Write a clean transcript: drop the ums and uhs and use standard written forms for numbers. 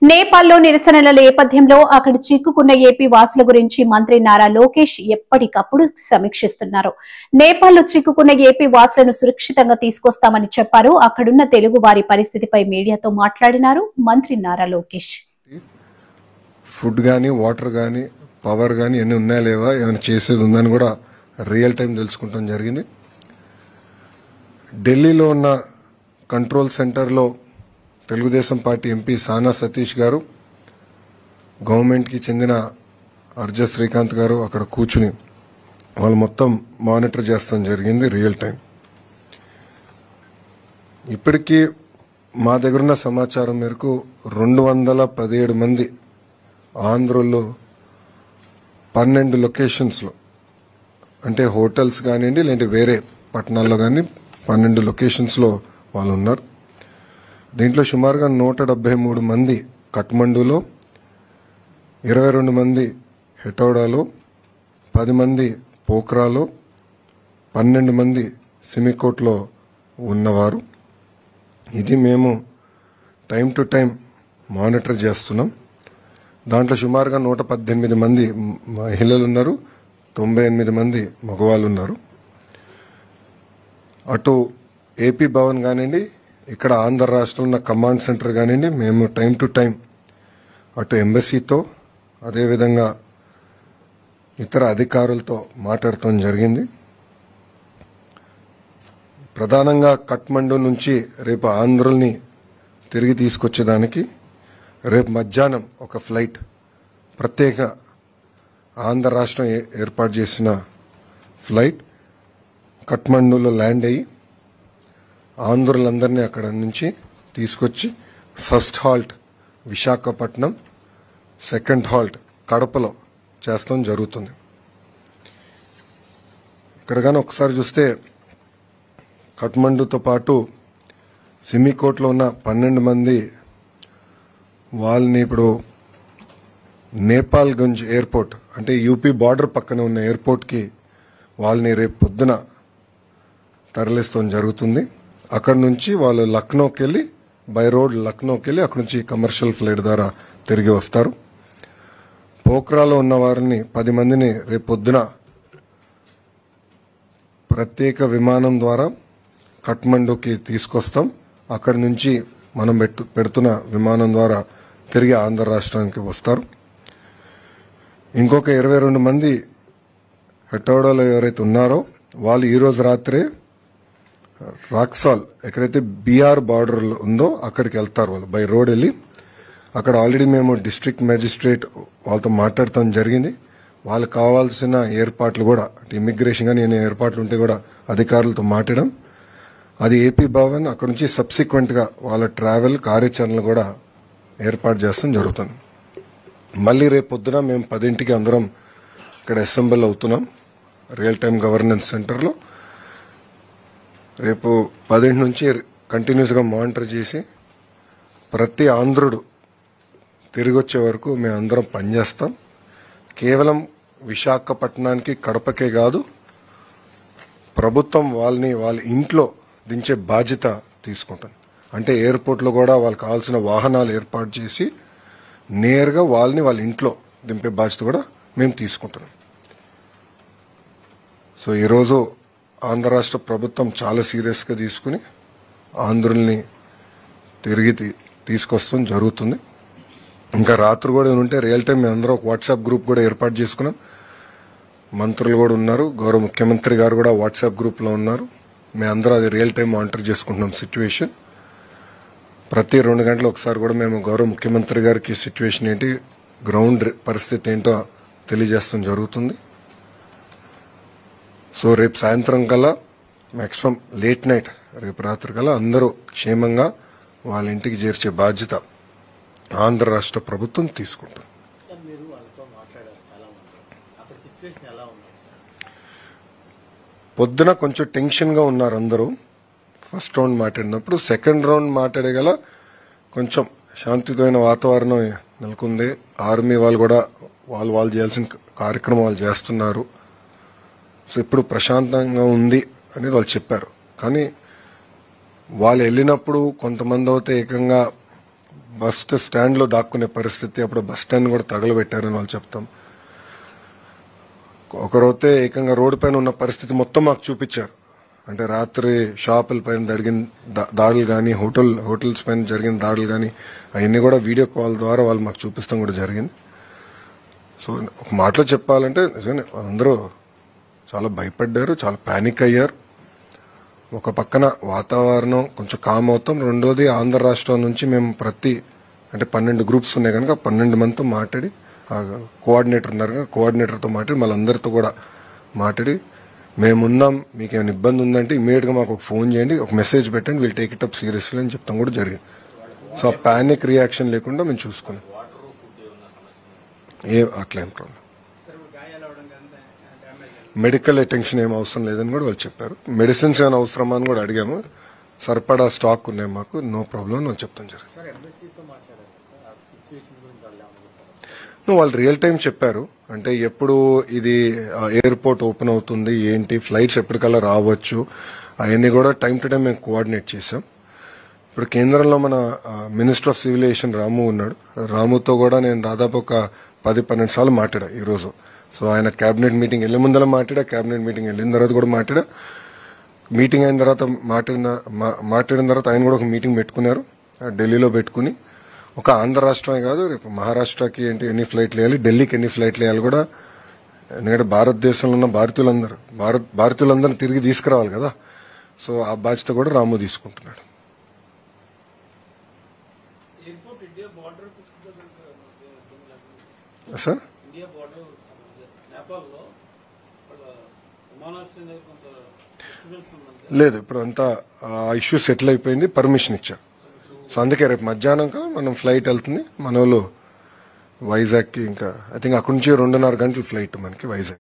నేపాల్లో నిరసనల నేపథ్యంలో అక్కడ చిక్కుకున్న ఏపీ వాసుల గురించి మంత్రి నారా లోకేష్ ఎప్పటికప్పుడు సమీక్షిస్తున్నారు. నేపాల్లో చిక్కుకున్న ఏపీ వాసులను సురక్షితంగా తీసుకొస్తామని చెప్పారు. అక్కడున్న తెలుగు వారి పరిస్థితిపై మీడియాతో మాట్లాడినారు మంత్రి నారా లోకేష్. ఫుడ్ గానీ, వాటర్ గానీ, పవర్ గానీ ఎన్ని ఉన్నాయా లేవా, ఏమైనా చేసేది ఉందని కూడా రియల్ టైం తెలుసుకుంటాం జరిగింది. ఢిల్లీలో ఉన్న కంట్రోల్ సెంటర్లో తెలుగుదేశం పార్టీ ఎంపీ సానా సతీష్ గారు, గవర్నమెంట్కి చెందిన అర్జ శ్రీకాంత్ గారు అక్కడ కూర్చుని వాళ్ళు మొత్తం మానిటర్ చేస్తాం జరిగింది రియల్ టైం. ఇప్పటికీ మా దగ్గరున్న సమాచారం మేరకు 217 మంది ఆంధ్రలో 12 లొకేషన్స్లో, అంటే హోటల్స్ కానివ్వండి లేదంటే వేరే పట్టణాల్లో కానీ 12 లొకేషన్స్లో వాళ్ళు ఉన్నారు. దీంట్లో సుమారుగా 173 మంది కఠ్మండూలో, 22 మంది హెటౌడాలో, 10 మంది పోఖ్రాలో, 12 మంది సిమికోట్లో ఉన్నవారు. ఇది మేము టైం టు టైం మానిటర్ చేస్తున్నాం. దాంట్లో సుమారుగా 118 మంది మహిళలు ఉన్నారు, 98 మంది మగవాళ్ళు ఉన్నారు. అటు ఏపీ భవన్ కానివ్వండి, ఇక్కడ ఆంధ్ర రాష్ట్రంలో ఉన్న కమాండ్ సెంటర్ కానివ్వండి, మేము టైం టు టైం అటు ఎంబసీతో అదేవిధంగా ఇతర అధికారులతో మాట్లాడటం జరిగింది. ప్రధానంగా కఠ్మండు నుంచి రేపు ఆంధ్రుల్ని తిరిగి తీసుకొచ్చేదానికి రేపు మధ్యాహ్నం ఒక ఫ్లైట్ ప్రత్యేక ఆంధ్ర రాష్ట్రం ఏర్పాటు చేసిన ఫ్లైట్ కఠ్మండూలో ల్యాండ్ అయ్యి ఆంధ్రులందరినీ అక్కడ నుంచి తీసుకొచ్చి first halt Visakhapatnam, second halt కడపలో చేస్తాం జరుగుతుంది. ఇక్కడ కానీ ఒకసారి చూస్తే కఠ్మండూతో పాటు సిమికోట్లో ఉన్న 12 మంది వాళ్ళని ఇప్పుడు నేపాల్గంజ్ ఎయిర్పోర్ట్, అంటే యూపీ బార్డర్ పక్కన ఉన్న ఎయిర్పోర్ట్కి వాళ్ళని రేపు పొద్దున తరలిస్తాం జరుగుతుంది. అక్కడ నుంచి వాళ్ళు లక్నోకి వెళ్ళి బై రోడ్ లక్నోకి వెళ్ళి అక్కడ నుంచి కమర్షియల్ ఫ్లైట్ ద్వారా తిరిగి వస్తారు. పోఖ్రాలో ఉన్న వారిని 10 మందిని రేపు పొద్దున ప్రత్యేక విమానం ద్వారా కఠ్మండూకి తీసుకొస్తాం. అక్కడి నుంచి మనం పెడుతున్న విమానం ద్వారా తిరిగి ఆంధ్ర రాష్ట్రానికి వస్తారు. ఇంకొక 22 మంది హెటౌడాలో ఎవరైతే ఉన్నారో వాళ్ళు ఈరోజు రాత్రే రాక్సాల్, ఎక్కడైతే బీఆర్ బార్డర్ ఉందో అక్కడికి వెళ్తారు. వాళ్ళు బై రోడ్ వెళ్ళి అక్కడ ఆల్రెడీ మేము డిస్ట్రిక్ట్ మేజిస్ట్రేట్ వాళ్ళతో మాట్లాడటం జరిగింది. వాళ్ళకి కావాల్సిన ఏర్పాట్లు కూడా, ఇమిగ్రేషన్ కానీ ఏమైనా ఏర్పాట్లు ఉంటే కూడా అధికారులతో మాట్లాడడం. అది ఏపీ భవన్ అక్కడ నుంచి సబ్సిక్వెంట్గా వాళ్ళ ట్రావెల్ కార్యాచరణలు కూడా ఏర్పాటు చేస్తాం జరుగుతుంది. మళ్ళీ రేపు పొద్దున మేము 10ంటికి అందరం ఇక్కడ అసెంబ్లీ అవుతున్నాం రియల్ టైం గవర్నెన్స్ సెంటర్లో. రేపు 10 నుంచి కంటిన్యూస్గా మానిటర్ చేసి ప్రతి ఆంధ్రుడు తిరిగి వచ్చే వరకు మేము అందరం పనిచేస్తాం. కేవలం విశాఖపట్నానికి, కడపకే కాదు, ప్రభుత్వం వాళ్ళని వాళ్ళ ఇంట్లో దించే బాధ్యత తీసుకుంటాం. అంటే ఎయిర్పోర్ట్లో కూడా వాళ్ళకి కావాల్సిన వాహనాలు ఏర్పాటు చేసి నేరుగా వాళ్ళని వాళ్ళ ఇంట్లో దింపే బాధ్యత కూడా మేము తీసుకుంటున్నాం. సో ఈరోజు ఆంధ్ర రాష్ట్ర ప్రభుత్వం చాలా సీరియస్గా తీసుకుని ఆంధ్రుల్ని తిరిగి తీసుకొస్తాం జరుగుతుంది. ఇంకా రాత్రి కూడా ఉంటే రియల్ టైం మేము అందరూ ఒక వాట్సాప్ గ్రూప్ కూడా ఏర్పాటు చేసుకున్నాం. మంత్రులు కూడా ఉన్నారు, గౌరవ ముఖ్యమంత్రి గారు కూడా వాట్సాప్ గ్రూప్లో ఉన్నారు. మేము అందరూ అది రియల్ టైం మానిటర్ చేసుకుంటున్నాం సిచ్యువేషన్. ప్రతి 2 గంటలు ఒకసారి కూడా మేము గౌరవ ముఖ్యమంత్రి గారికి సిచ్యువేషన్ ఏంటి, గ్రౌండ్ పరిస్థితి ఏంటో తెలియజేస్తాం జరుగుతుంది. సో రేపు సాయంత్రం కల్లా, మ్యాక్సిమం లేట్ నైట్ రేపు రాత్రి కల్లా అందరూ క్షేమంగా వాళ్ళ ఇంటికి చేర్చే బాధ్యత ఆంధ్ర రాష్ట్ర ప్రభుత్వం తీసుకుంటుంది. పొద్దున కొంచెం టెన్షన్గా ఉన్నారు అందరూ ఫస్ట్ రౌండ్ మాట్లాడినప్పుడు. సెకండ్ రౌండ్ మాట్లాడేగల కొంచెం శాంతియుతమైన వాతావరణం నెలకొంది. ఆర్మీ వాళ్ళు కూడా వాళ్ళు చేయాల్సిన కార్యక్రమాలు చేస్తున్నారు. సో ఇప్పుడు ప్రశాంతంగా ఉంది అనేది వాళ్ళు చెప్పారు. కానీ వాళ్ళు వెళ్ళినప్పుడు కొంతమంది అయితే ఏకంగా బస్ స్టాండ్ లో దాక్కునే పరిస్థితి, అప్పుడు బస్ స్టాండ్ కూడా తగలబెట్టారని వాళ్ళు చెప్తాం. ఒకరైతే ఏకంగా రోడ్డు పైన ఉన్న పరిస్థితి మొత్తం మాకు చూపించారు. అంటే రాత్రి షాపుల పైన జరిగిన దాడులు కానీ, హోటల్స్ పైన జరిగిన దాడులు కానీ అవన్నీ కూడా వీడియో కాల్ ద్వారా వాళ్ళు మాకు చూపిస్తాం కూడా జరిగింది. సో ఒక మాటలో చెప్పాలంటే నిజంగా అందరూ చాలా భయపడ్డారు, చాలా పానిక్ అయ్యారు. ఒక పక్కన వాతావరణం కొంచెం కామ్ అవుతాం, రెండోది ఆంధ్ర రాష్ట్రం నుంచి మేము అంటే 12 గ్రూప్స్ ఉన్నాయి కనుక 12 మందితో మాట్లాడి, కోఆర్డినేటర్ ఉన్నారు కదా, కోఆర్డినేటర్తో మాట్లాడి మళ్ళీ అందరితో కూడా మాట్లాడి మేమున్నాం, మీకు ఏమైనా ఇబ్బంది ఉందంటే ఇమీడియట్గా మాకు ఒక ఫోన్ చేయండి, ఒక మెసేజ్ పెట్టండి, we'll take it up seriously అని చెప్తాం కూడా జరిగింది. సో ఆ పానిక్ రియాక్షన్ లేకుండా మేము చూసుకున్నాం. అట్లా ఏం ప్రాబ్లం, మెడికల్ అటెన్షన్ ఏం అవసరం లేదని కూడా వాళ్ళు చెప్పారు. మెడిసిన్స్ ఏమైనా అవసరమా అని కూడా అడిగాము. సరిపడా స్టాక్ ఉన్నాయి మాకు, నో ప్రాబ్లం అని చెప్తాం జరిగింది. వాళ్ళు రియల్ టైం చెప్పారు. అంటే ఎప్పుడు ఇది ఎయిర్పోర్ట్ ఓపెన్ అవుతుంది, ఏంటి ఫ్లైట్స్ ఎప్పటికల్లా రావచ్చు, అవన్నీ కూడా టైం టు టైం మేము కోఆర్డినేట్ చేసాం. ఇప్పుడు కేంద్రంలో మన మినిస్టర్ ఆఫ్ సివిల్ ఏవియేషన్ రాము ఉన్నాడు. రాముతో కూడా నేను దాదాపు ఒక 10-12 సార్లు మాట్లాడా ఈరోజు. సో ఆయన క్యాబినెట్ మీటింగ్ వెళ్ళే ముందర మాట్లాడా, క్యాబినెట్ మీటింగ్ వెళ్ళిన తర్వాత కూడా మాట్లాడా. మీటింగ్ అయిన తర్వాత మాట్లాడిన తర్వాత ఆయన కూడా ఒక మీటింగ్ పెట్టుకున్నారు ఢిల్లీలో. పెట్టుకుని ఒక ఆంధ్ర రాష్ట్రమే కాదు, రేపు మహారాష్ట్రకి ఎన్ని ఫ్లైట్లు వేయాలి, ఢిల్లీకి ఎన్ని ఫ్లైట్లు వేయాలి కూడా, ఎందుకంటే భారతదేశంలో ఉన్న భారతీయులందరూ తిరిగి తీసుకురావాలి కదా. సో ఆ బాధ్యత కూడా రాము తీసుకుంటున్నాడు. సార్ లేదు, ఇప్పుడు అంతా ఇష్యూ సెటిల్ అయిపోయింది, పర్మిషన్ ఇచ్చారు. సో అందుకే రేపు మధ్యాహ్నం కదా మనం ఫ్లైట్ వెళ్తుంది మన వాళ్ళు వైజాగ్కి. ఇంకా ఐ థింక్ అక్కడి నుంచి 2.5 గంటల ఫ్లైట్ మనకి వైజాగ్.